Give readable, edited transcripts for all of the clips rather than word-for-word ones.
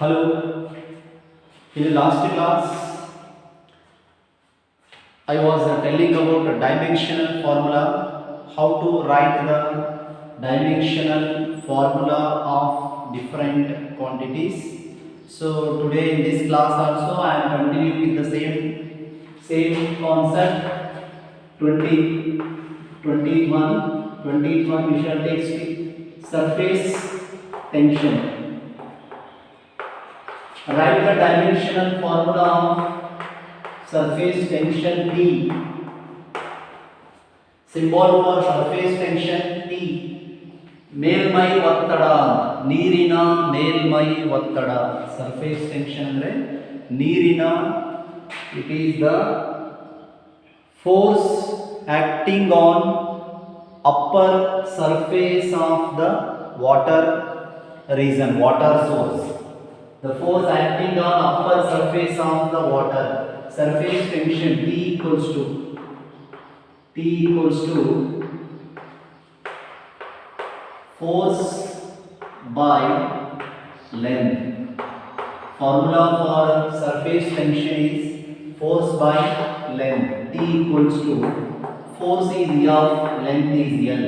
Hello. In the last class, I was telling about the dimensional formula, how to write the dimensional formula of different quantities. So today in this class also I am continuing with the same concept. 20, 21 we shall take surface tension. Write the dimensional formula of surface tension T. Symbol for surface tension T. ಮೇಲ್ಮೈ ಒತ್ತಡ, ನೀರಿನ ಮೇಲ್ಮೈ ಒತ್ತಡ. Surface tension ಅಂದ್ರೆ ನೀರಿನ, it is the force acting on upper surface of the water region, water source. The force acting on upper surface of the water, surface tension T equals to force by length. Formula for surface tension is force by length. T equals to force is F, length is L.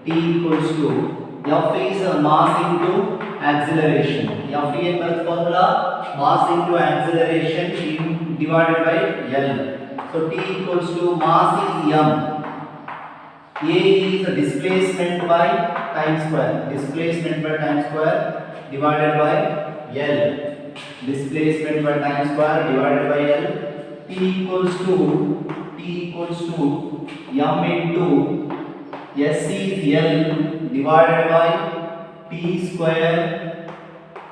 T equals to F is mass into acceleration. F in formula mass into acceleration divided by L. So T equals to mass is M. A is displacement by time square. Displacement by time square divided by L. Displacement by time square divided by L. T equals to M into S is L divided by T square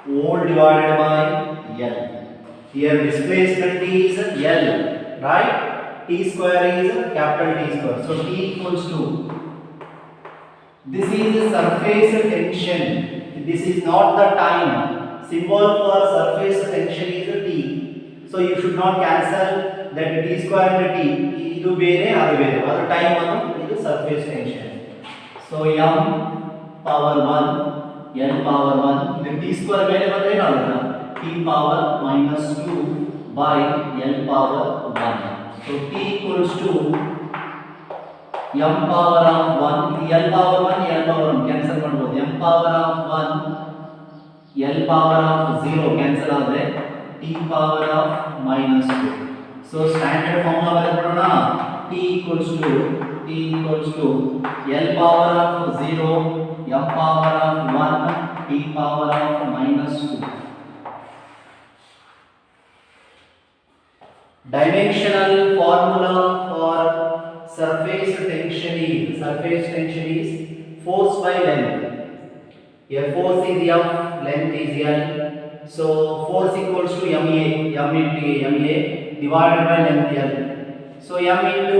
whole divided by L. Here displacement is L, right? T square is capital T square. So T equals to, this is surface tension. This is not the time. Symbol for surface tension is T. So you should not cancel that T square and T. Idu bere adu bere. Adu time adu idu surface tension. So M power 1, N power 1. The T square mere badre na T power minus 2 by L power 1. So T equals to M power of 1. L power 1, L power 1 cancel ಮಾಡಬಹುದು. M power of 1, L power of 0 cancel ಆದರೆ T power of minus 2. So standard formula ಬರೆಯೋಣ. T equals to L power of 0, M power of 1, T power of minus 2. Dimensional formula for surface tension is force by length. Here force is F, length is L. So force equals to MA divided by length L. So M into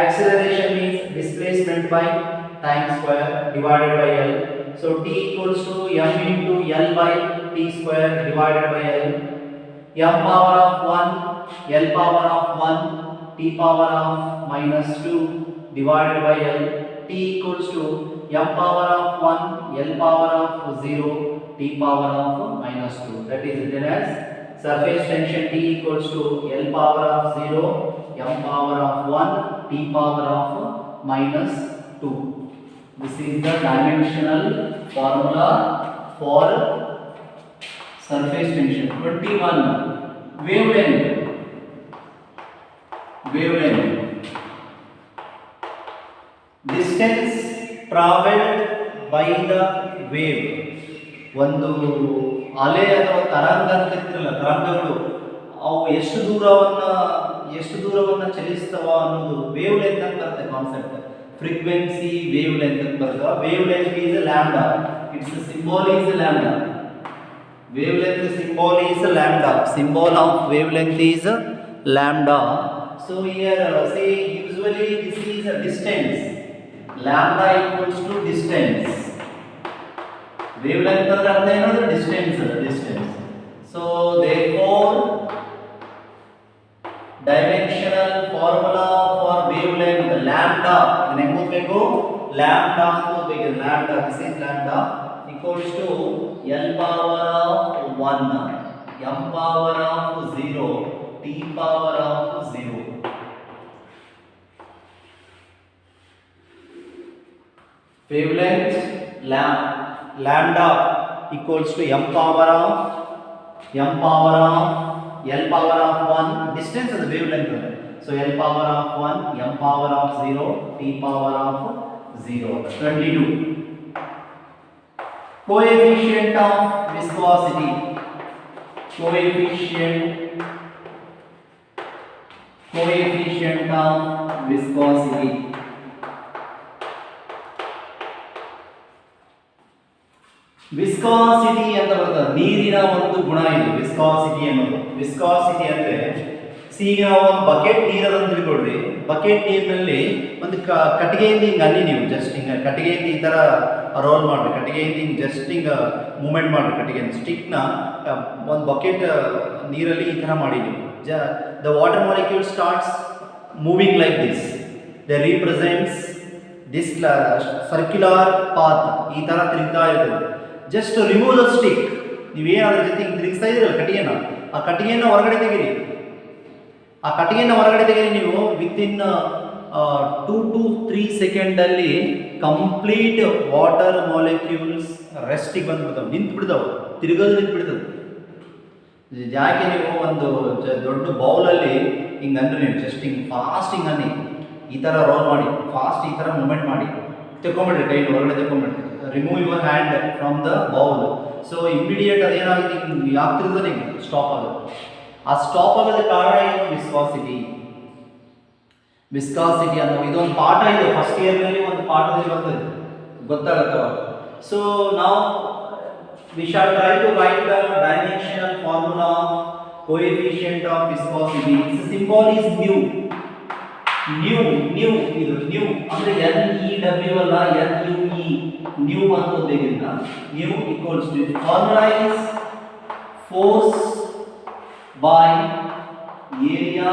acceleration is displacement by time square divided by L. So T equals to M into L by T square divided by L. M power of 1, L power of 1, T power of minus 2 divided by L. T equals to M power of 1, L power of 0, T power of minus 2. That is written as surface tension T equals to L power of 0, M power of 1, T power of minus 2. This is the dimensional formula for surface tension. 21 wavelength. Distance traveled by the wave. ಒಂದು ಅಲೆ ಅಥವಾ ತರಂಗ ಅಂತ ಇರ್ತಿರಲ್ಲ, ತರಂಗಗಳು ಅವು ಎಷ್ಟು ದೂರವನ್ನ ಚಲಿಸ್ತವ ಅನ್ನೋದು wave length ಅಂತ ಬರುತ್ತೆ ಕಾನ್ಸೆಪ್ಟ್. ಫ್ರೀಕ್ವೆನ್ಸಿ ವೇವ್ ಲೆಂತ್ ಅಂತ ಬರ್ತದೆ. Wave length is lambda. It's symbol is lambda. Wavelength symbol is lambda. Symbol of wavelength is lambda. So here say usually this is a distance. Lambda equals to distance. Wavelength ಅಂದ್ರೆ ಅರ್ಥ ಏನು? distance. So therefore dimensional formula for wavelength lambda ನೆನಪು ಬೇಕು. lambda, this is lambda equals to L power of 1 m power of 0 t power of 0. Wavelength lambda equals to m power of l power of 1. Distance is the wavelength. So l power of 1 m power of 0 t power of 0. 22. Coefficient of viscosity. Coefficient of viscosity. Viscosity ಅಂತ ಬರ್ತದೆ, ನೀರಿನ ಒಂದು ಗುಣ ಇದು viscosity ಅನ್ನೋದು. Viscosity ಅಂದ್ರೆ ಈಗ ನಾವು ಒಂದು ಬಕೆಟ್ ನೀರದಂತ ತಿಳ್ಕೊಳ್ರಿ. ಬಕೆಟ್ ನೀರಿನಲ್ಲಿ ಒಂದು ಕಟ್ಟಿಗೆಯಿಂದ ಹಿಂಗೆ ಅಲ್ಲಿ ನೀವು ಜಸ್ಟ್ ಹಿಂಗೆ ಕಟ್ಟಿಗೆಯಿಂದ ಈ ಥರ ರೋಲ್ ಮಾಡ್ರಿ, ಕಟ್ಟಿಗೆಯಿಂದ ಹಿಂಗೆ ಜಸ್ಟ್ ಹಿಂಗೆ ಮೂವ್ಮೆಂಟ್ ಮಾಡ್ರಿ, ಕಟ್ಟಿಗೆಯಿಂದ ಸ್ಟಿಕ್ನ ಒಂದು ಬಕೆಟ್ ನೀರಲ್ಲಿ ಈ ಥರ ಮಾಡಿ ನೀವು the water molecule starts moving like this. The represents this circular path, ಈ ಥರ ತಿರುಗ್ತಾ ಇರ್ತದೆ. Just remove the stick. ನೀವೇನಾದ್ರ ಜೊತೆ ಹಿಂಗೆ ತಿರುಗಿಸ್ತಾ ಇದ್ದೀರಲ್ಲ ಕಟ್ಟಿಗೆನ, ಆ ಕಟ್ಟಿಗೆಯನ್ನು ಹೊರಗಡೆ ತೆಗೀರಿ. ಆ ಕಟ್ಟಿಗೆಯನ್ನು ಹೊರಗಡೆ ತೆಗೀರಿ ನೀವು. ವಿತಿನ್ 2 to 3 ಸೆಕೆಂಡಲ್ಲಿ ಕಂಪ್ಲೀಟ್ ವಾಟರ್ ಮಾಲಿಕ್ಯೂಲ್ಸ್ ರೆಸ್ಟಿಗೆ ಬಂದ್ಬಿಡ್ತಾವೆ, ನಿಂತು ಬಿಡ್ತಾವೆ, ತಿರುಗೋದು ನಿಂತು ಬಿಡ್ತದೆ. ಯಾಕೆ ನೀವು ಒಂದು ದೊಡ್ಡ ಬೌಲಲ್ಲಿ ಹಿಂಗೆ ಅಂದ್ರೆ ನೀವು ಜಸ್ಟ್ ಹಿಂಗೆ ಫಾಸ್ಟ್ ಹಿಂಗೆ ಅನ್ನಿ, ಈ ಥರ ರೋಲ್ ಮಾಡಿ, ಫಾಸ್ಟ್ ಈ ಥರ ಮೂಮೆಂಟ್ ಮಾಡಿ ತೆಕ್ಕೊಂಬಿಡ್ರಿ, ಕೈ ಹೊರಗಡೆ ತೆಕ್ಕೊಂಬಿಡ್ರಿ. Remove your hand from the bowl. So immediate ಅದೇನಾಗುತ್ತೆ, ಹಿಂಗೆ ಆಗ್ತಿರ್ತದೆ, ಹಿಂಗೆ ಸ್ಟಾಪ್ ಆಗುತ್ತೆ. ಆ ಸ್ಟಾಪ್ ಆಗೋದಕ್ಕೆ ಕಾರಣ ಏನು? ವಿಸ್ಕಾಸಿಟಿ. ವಿಸ್ಕಾಸಿಟಿ ಅನ್ನೋ ಇದೊಂದು ಪಾಠ ಇದೆ, ಫಸ್ಟ್ ಇಯರ್ನಲ್ಲಿ ಒಂದು ಪಾಠದಲ್ಲಿ ಬರ್ತದೆ, ಗೊತ್ತಾಗುತ್ತೆ. ಸೊ ನಾವು we shall try to write the dimensional formula of coefficient of viscosity. Its symbol is mu. Mu ಇದು mu ಅಂದ್ರೆ NEW ಅಲ್ಲ, NUE. mu ಅಂತ ಓದಬೇಕಿಲ್ಲ. mu equals to, formula is force by area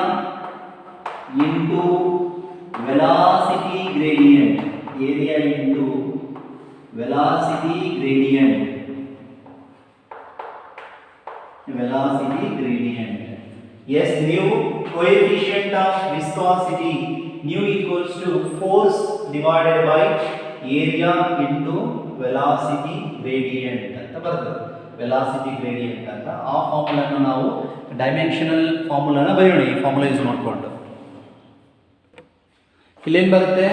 into velocity gradient. Area into velocity gradient. Velocity gradient. Yes, mu coefficient of viscosity. Mu equals to force divided by area into velocity gradient ಅಂತ ಬರ್ತದೆ. Velocity gradient ಅಂತ ಆ ಫಾರ್ಮುಲಾನ ನಾವು dimensional ಫಾರ್ಮುಲಾನ ಬರೆಯೋಣ. ಈ formula use ಮಾಡಿಕೊಂಡು ಇಲ್ಲೇನು ಬರುತ್ತೆ?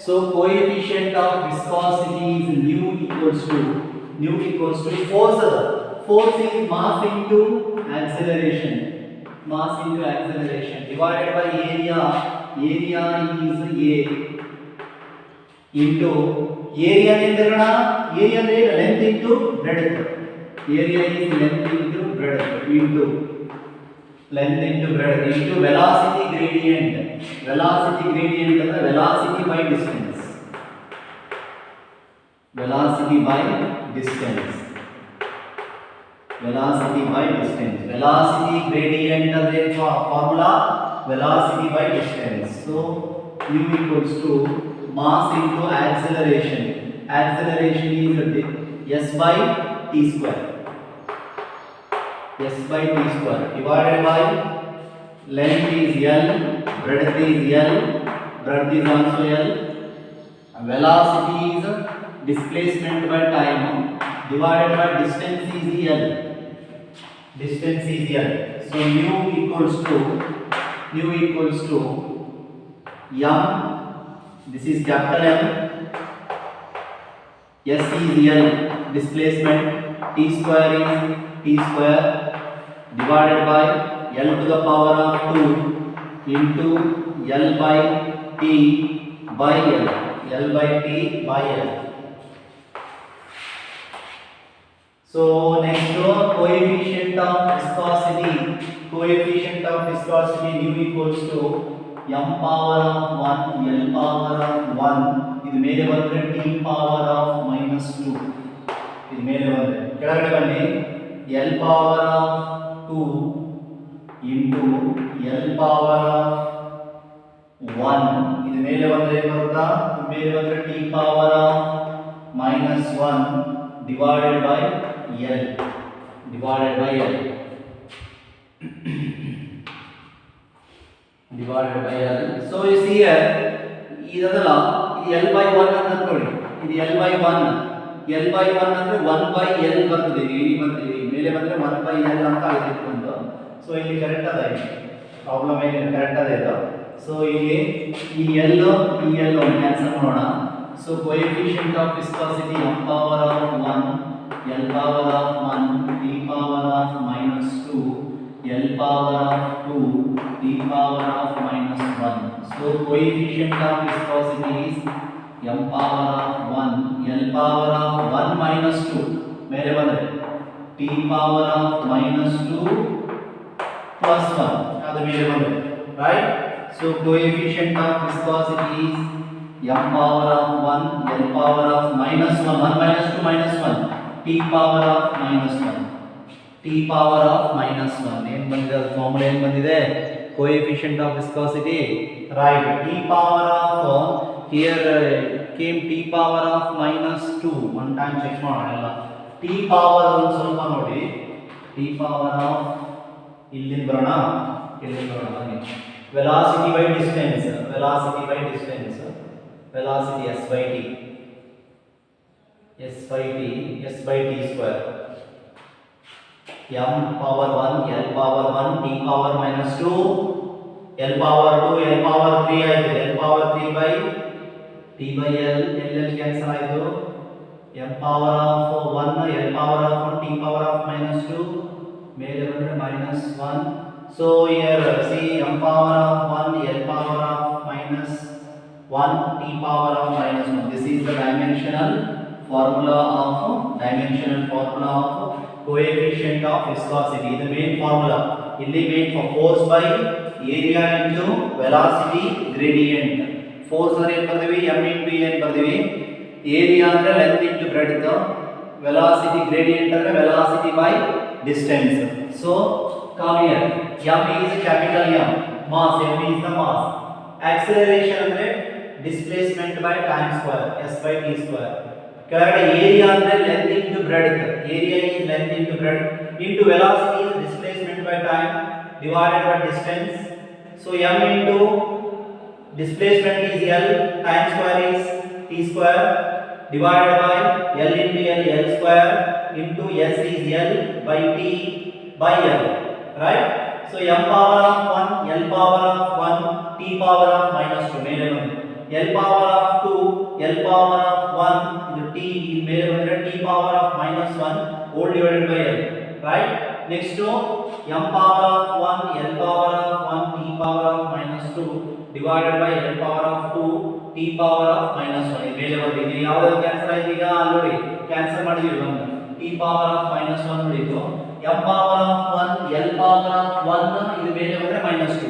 So coefficient of viscosity is mu equals to force ಅದ. Force is mass into acceleration. Mass into acceleration divided by area. Area is A into area ಎಂದರಣ. area ಅಂದ್ರೆ length into breadth. Area is length into breadth into length into breadth into velocity gradient. Velocity gradient ಅಂದ್ರೆ velocity by distance. Velocity by distance. Velocity by distance. Velocity gradient ಅಂದ್ರೆ formula velocity by distance. So mu equals to mass into acceleration. Acceleration is s by t square. S by t square divided by length is L, breadth is L, breadth is also L. Velocity is displacement by time divided by distance is L. Distance is L. So mu equals to m. This is capital M. S is L. Displacement t square is t square divided by L to the power of 2 into L by t by L. L by t by L. So next coefficient of viscosity. Coefficient of viscosity mu equals to m power of 1 L power of 1. ಇದು ಮೇಲೆ ಬಂದ್ರೆ t power of -2. ಇದು ಮೇಲೆ ಬಂದ್ರೆ ಕೆಳಗಡೆ ಬನ್ನಿ L power of 2 into L power of 1. ಇದು ಮೇಲೆ ಬಂದ್ರೆ ಏನು ಬರುತ್ತಾ? ಮೇಲೆ ಬಂದ್ರೆ t power of -1 divided by L. divided by L divided by L. So you see here ಇದಲ್ಲ ಇದು L by 1 ಅಂತ ಅನ್ಕೊಳ್ಳಿ. ಇದು L by 1 ಅಂದ್ರೆ 1 by L ಬರ್ತದೆ. ಇಲ್ಲಿ ಬಂದ್ರೆ ಮೇಲೆ ಬಂದ್ರೆ 1 by L ಅಂತ ಆಗಿತ್ತು. ಸೊ ಇಲ್ಲಿ ಕರೆಕ್ಟ್ ಅದ, ಪ್ರಾಬ್ಲಮ್ ಏನು ಕರೆಕ್ಟ್ ಅದ ಇದು. ಸೊ ಇಲ್ಲಿ ಈ L ಒಂದು ಕ್ಯಾನ್ಸಲ್ ಮಾಡೋಣ. So coefficient of viscosity m power of 1 L power of 1 t power of minus 2 L power of 2 t power of minus 1. So coefficient of viscosity is m power of 1 L power of 1 minus 2 mere bandre t power of minus 2 plus 1 adu mere bandre, right? So coefficient of viscosity is m power of 1 L power of minus 1 1 minus 2 minus 1 t power of minus 1 t power of minus 1 ಏನು ಬಂದಿದೆ formula ಏನು ಬಂದಿದೆ coefficient of viscosity, right? T power of here came t power of minus 2 one time check ಮಾಡೋಣ. t power ಒಂದು ಸ್ವಲ್ಪ ನೋಡಿ, t power of ಇಲ್ಲಿಂದ ಬರೋಣ ಬನ್ನಿ. velocity by distance velocity s by t square m power 1 L power 1 t power minus 2 L power 2 L power 3 ಆಯ್ತು. L power 3 by t by L cancel ಆಯ್ತು. m power of 1 L power of 1 t power of minus 2 ಮೇಲೆ ಬಂದ್ರೆ minus 1. So here see m power of 1 L power of minus 1 t power of minus 1. This is the dimensional formula of coefficient of viscosity. The main formula illi made for force by area into velocity gradient. Force ಅಂದ್ರೆ ಏನು ಬರ್ತೀವಿ m into n ಬರ್ತೀವಿ. area ಅಂದ್ರೆ length into breadth, velocity gradient ಅಂದ್ರೆ velocity by distance. So come here, m is capital M, mass m is the mass. Acceleration ಅಂದ್ರೆ displacement by time square s by t square. ಕೆಳಗಡೆ area ಅಂದ್ರೆ length into breadth, area is length into breadth into velocity is displacement by time divided by distance. So m into displacement is L, time square is t square divided by L into L square into s is L by t by L, right? So m power of 1 L power of 1 t power of minus 2 ಮೇಲೆ ಬಂದಿದೆ. L power of 2 L power of 1 ಇದು t ಮೇಲೆ ಬಂದ್ರೆ t power of minus 1 whole divided by L, right? Next to m power of 1 L power of 1 t power of minus 2 divided by L power of 2 t power of minus 1 ಇದು ಮೇಲೆ ಬಂದಿದೆ. ಇದು ಯಾವುದು cancel ಆಯ್ತು ಈಗ ನೋಡಿ cancel ಮಾಡಿದ್ವಿ ಒಂದು t power of minus 1 ಉಳಿತು. m power of 1 L power of 1 ಇದು ಮೇಲೆ ಬಂದ್ರೆ minus 2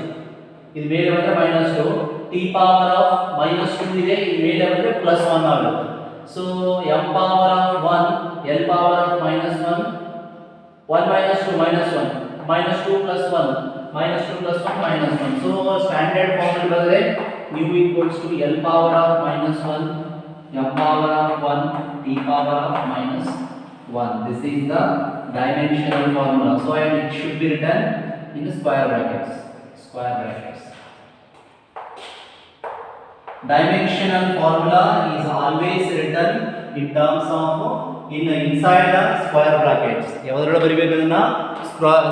ಇದು ಮೇಲೆ ಬಂದ್ರೆ minus 2 t power of minus 2 ಇದೆ ಇದು ಮೇಲೆ ಬಂದ್ರೆ plus 1 ಆಗುತ್ತೆ. So m power of 1 L power of minus 1 1 minus 2 minus 1 minus 2 plus 1 minus 2 plus 1 minus 1. So standard formula ಬಂದ್ರೆ mu equals to L power of minus 1 m power of 1 t power of minus 1. This is the dimensional formula. So it should be written in the square brackets. Dimensional formula is always written in terms of inside the square brackets. ಯಾವದರೊಳಗೆ ಬರಿಬೇಕು ಅದನ್ನ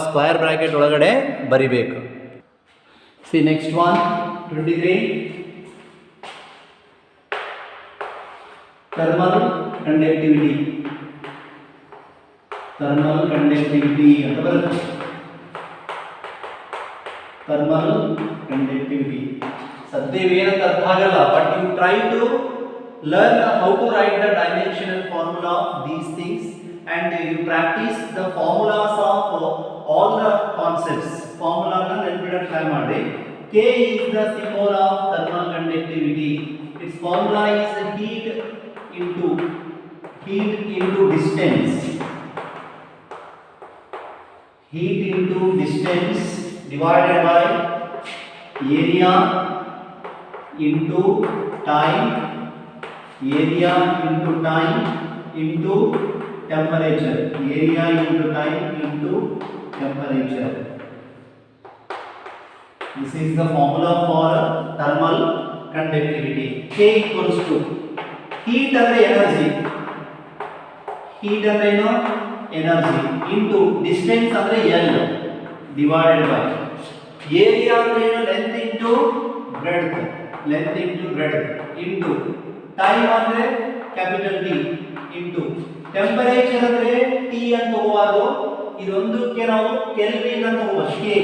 square bracket ಒಳಗಡೆ ಬರಿಬೇಕು. See next one 23 thermal conductivity ಅಂತ ಬರುತ್ತೆ. thermal conductivity ಸದ್ಯ ಏನಂತ ಅರ್ಥ ಆಗಲ್ಲ, but you try to learn how to write the dimensional formula of these things and you practice the formulas of all the concepts. Formula na ನೆನಪಿಡಲು try ಮಾಡಿ. K is the symbol of thermal conductivity. Its formula is heat into distance. Heat into distance divided by area into time into temperature. Area into time into temperature. This is the formula for thermal conductivity. K equals to heat ಅಂದ್ರೆ energy. Heat ಅಂದ್ರೆ ಏನು? Energy into distance ಅಂದ್ರೆ L divided by area ಅಂದ್ರೆ ಏನು? Length into breadth. Length into breadth into time ಅಂದ್ರೆ capital T into temperature ಅಂದ್ರೆ T ಅಂತ ತಗೋಬಾರ್ದು, ಇದೊಂದಕ್ಕೆ ನಾವು ಕೆಲ್ವಿನ್ ಅಂತ ತಗೋಬಹುದು.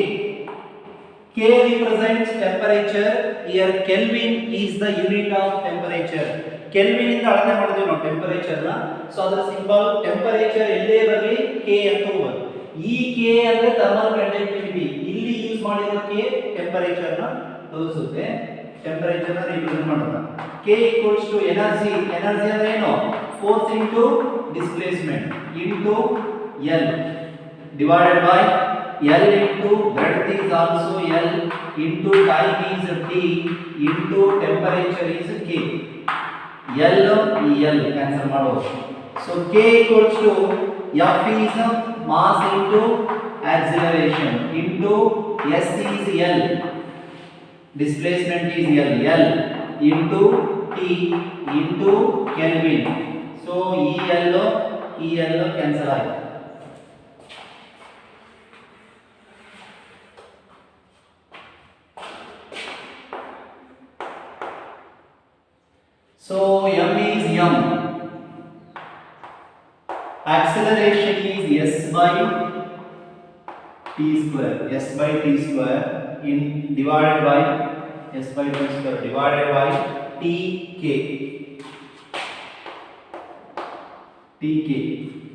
K represents temperature. Here Kelvin is the unit of temperature. Kelvin ಇಂದ ಅಳತೆ ಮಾಡಿದ್ವಿ ನಾವು ಟೆಂಪರೇಚರ್ ನ. ಸೊ ಅದರ ಸಿಂಬಲ್ ಟೆಂಪರೇಚರ್ ಎಲ್ಲೇ ಬರಲಿ K ಅಂತ ತಗೋಬಹುದು. ಈ K ಅಂದ್ರೆ ಥರ್ಮಲ್ ಕಂಡಕ್ಟಿವಿಟಿ, ಇಲ್ಲಿ ಯೂಸ್ ಮಾಡಿರೋ K ಟೆಂಪರೇಚರ್ ನ ತೋರಿಸುತ್ತೆ, ಟೆಂಪರೇಚರ್ ನ ರಿಪ್ರೆಸೆಂಟ್ ಮಾಡುತ್ತೆ. K equals to energy. Energy ಅಂದ್ರೆ ಏನು? Force into displacement into L divided by L into breadth is also L into time is T into temperature is K. L cancel ಮಾಡೋದು. So K equals to F is mass into acceleration into S is L, displacement is L into T into Kelvin. So L cancel ಆಯ್ತು. So m is m, acceleration is s by t square, s by t square in divided by s by t square divided by tk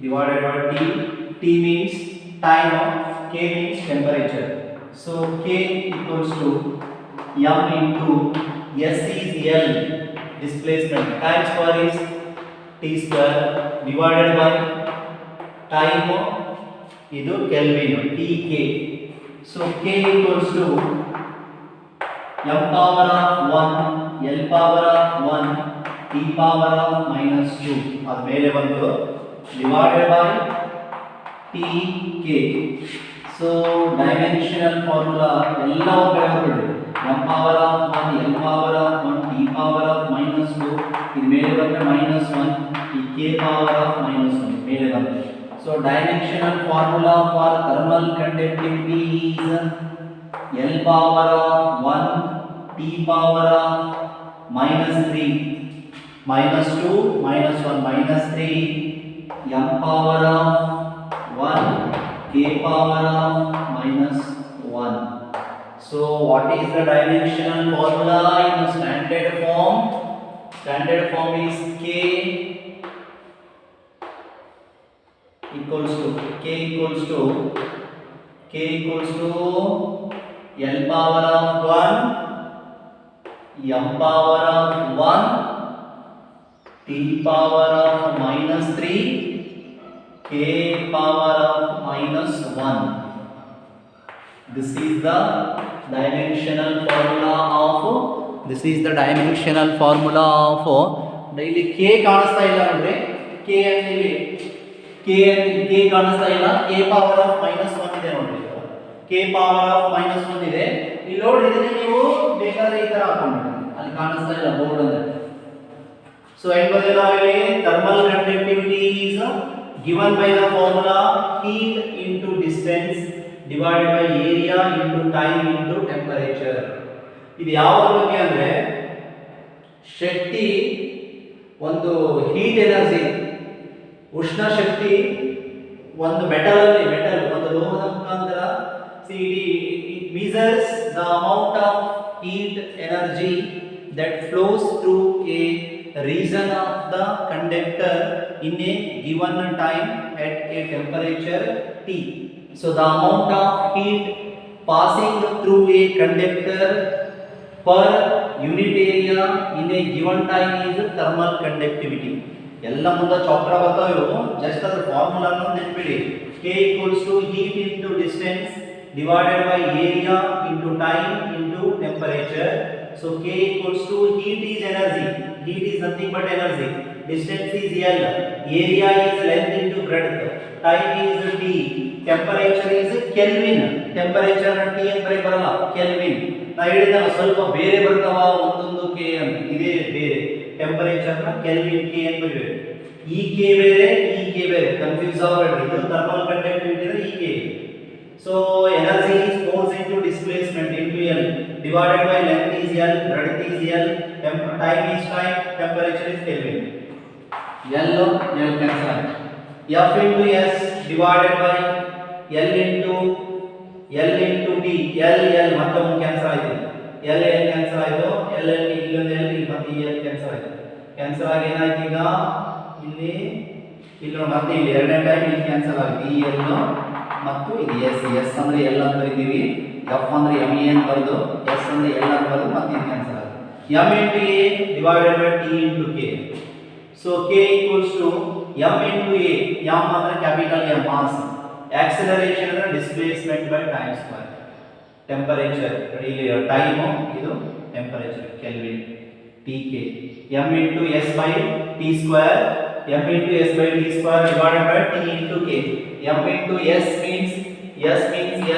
divided by t means time, k means temperature. So k equals to m into s is L, displacement, time square is t square divided by time idu Kelvin tk. So k equals to m power of 1 L power of 1 t power of minus 2 ad mele bandu divided by tk. So dimensional formula ella upayoga m power of 1 L power of 1 t power of minus 2 ಇದು ಮೇಲೆ ಬಂದ್ರೆ minus 1 ಈ k power of minus 1 ಮೇಲೆ ಬಂದ್ರೆ. So dimensional formula for thermal conductivity is L power of 1 t power of minus 3 minus 2 minus 1 minus 3 m power of 1 k power of minus 1. So what is the dimensional formula in the standard form? Standard form is k equals to L power of 1 m power of 1 t power of minus 3 k power of minus 1. This is the dimensional formula of daily k ಕಾಣಿಸ್ತಾ ಇಲ್ಲ ಅಂದ್ರೆ k ಅಲ್ಲಿ k ಕಾಣಿಸ್ತಾ ಇಲ್ಲ, k power of -1 ಇದೆ ನೋಡಿ, k power of -1 ಇದೆ. ಇಲ್ಲಿ ನೋಡಿ, ಇದನ್ನ ನೀವು ಬೇಕಾದ್ರೆ ಈ ತರ ಹಾಕೊಂಡ್ಬಿಡಿ, ಅಲ್ಲಿ ಕಾಣಿಸ್ತಾ ಇಲ್ಲ ಬೋರ್ಡ್ ಅಂದ್ರೆ. ಸೊ ಏನು ಬರೆಯಲಾಗಿದೆ? thermal conductivity is given by the formula heat into distance divided by area into time into temperature. ಇದು ಯಾವ ಬಗ್ಗೆ ಅಂದ್ರೆ ಶಕ್ತಿ, ಒಂದು ಹೀಟ್ ಎನರ್ಜಿ, ಉಷ್ಣ ಶಕ್ತಿ ಒಂದು ಮೆಟಲ್ ಒಂದು ಲೋಹದ ಮುಖಾಂತರ it measures the amount of heat energy that flows through a region of the conductor in a given time at a temperature T. So the amount of heat passing through a conductor per unit area in a given time is thermal conductivity. ಎಲ್ಲ ಮುಂದೆ chapter ಬರ್ತಾವೆ ಇವು, just ಅದರ formula ಅನ್ನು ನೆನಪಿಡಿ. k equals to heat into distance divided by area into time into temperature. So k equals to heat is energy, heat is nothing but energy, distance is L, area is length into breadth, time is T, temperature is Kelvin. Temperature T ಅಂದ್ರೆ ಬರಲ್ಲ, Kelvin. ನಾ ಹೇಳಿದಲ್ಲ ಸ್ವಲ್ಪ ಬೇರೆ ಬರ್ತಾವ ಒಂದೊಂದು K ಅಂತ, ಇದೇ ಬೇರೆ. ಟೆಂಪರೇಚರ್ ನ Kelvin K ಅಂತ ಬರೀಬೇಕು. ಈ K ಬೇರೆ, ಈ K ಬೇರೆ, ಕನ್ಫ್ಯೂಸ್ ಆಗಬೇಡಿ. ಇದು ಥರ್ಮಲ್ ಕಂಡಕ್ಟಿವಿಟಿ ಇದೆ, ಈ K. So energy is force into displacement into L divided by length is L, breadth is L, time is time, temperature is Kelvin. L cancel. F into S divided by L into T. L ಮತ್ತೆ ಒಂದು cancel ಆಯ್ತು. L cancel ಆಯ್ತು. L ಇಲ್ಲೊಂದು L ಮತ್ತೆ L cancel ಆಯ್ತು. Cancel ಆಗಿ ಏನಾಯ್ತು ಈಗ ಇಲ್ಲಿ ಮತ್ತೆ ಇಲ್ಲಿ ಎರಡನೇ ಟೈಮ್ ಇಲ್ಲಿ ಕ್ಯಾನ್ಸಲ್ ಆಗಿದೆ. ಈ L ಮತ್ತು ಇದು S ಅಂದ್ರೆ L ಅಂತ ಬರೀತೀವಿ, F ಅಂದ್ರೆ M ಅಂತ ಬರೆದು, S ಅಂದ್ರೆ L ಅಂತ ಬರೆದು ಮತ್ತೆ ಇದು ಕ್ಯಾನ್ಸಲ್ ಆಗುತ್ತೆ. M into A divided by T into K. So K equals to M into A. M ಅಂದ್ರೆ capital M, mass. Acceleration ಅಂದ್ರೆ displacement by time square. Temperature ಇಲ್ಲಿ time, ಇದು temperature Kelvin TK. M into S by T square. M into S by T square divided by T into K. M into S means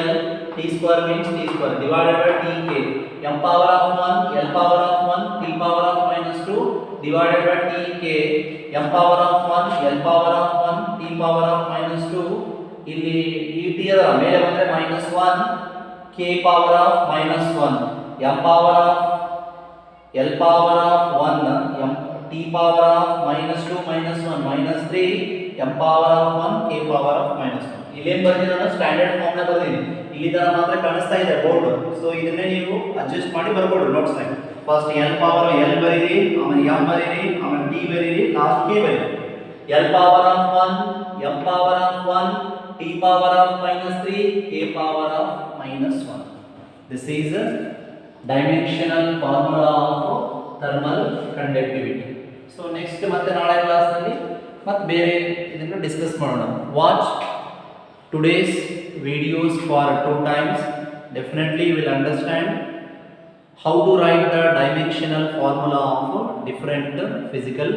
L, T square means T square divided by TK. M power of 1, L power of 1, T power of minus 2 divided by TK. M power of 1, L power of 1, T power of minus 2. ಇಲ್ಲಿ ಈ T ಅದರ ಮೇಲೆ ಬಂದ್ರೆ minus 1, K power of minus 1, M power of L power of 1, T power of minus 2 minus 1 minus 3, M power of 1, K power of minus 1. ಇಲ್ಲಿ ಏನು ಬರ್ತೀನಿ ನಾನು standard form ನ ಬರ್ತೀನಿ. ಇಲ್ಲಿ ತರ ಮಾತ್ರ ಕಾಣಿಸ್ತಾ ಇದೆ ಬೋರ್ಡ್. ಸೊ ಇದನ್ನೇ ನೀವು ಅಡ್ಜಸ್ಟ್ ಮಾಡಿ ಬರ್ಕೊಡ್ರಿ ನೋಟ್ಸ್ ನಾಗ. ಫಸ್ಟ್ L ಪವರ್ L ಬರೀರಿ, ಆಮೇಲೆ M ಬರೀರಿ, ಆಮೇಲೆ T ಬರೀರಿ, ಲಾಸ್ಟ್ K ಬರೀರಿ. L power of 1, M power of 1, T power of minus 3, K power of minus 1. This is a dimensional formula of thermal conductivity. So next ಮತ್ತೆ ನಾಳೆ class ನಲ್ಲಿ ಮತ್ತೆ ಬೇರೆ ಇದನ್ನ ಡಿಸ್ಕಸ್ ಮಾಡೋಣ. Watch today's videos for 2 times. Definitely you will understand how to write the dimensional formula of different physical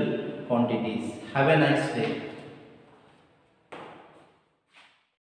quantities. Have a nice day.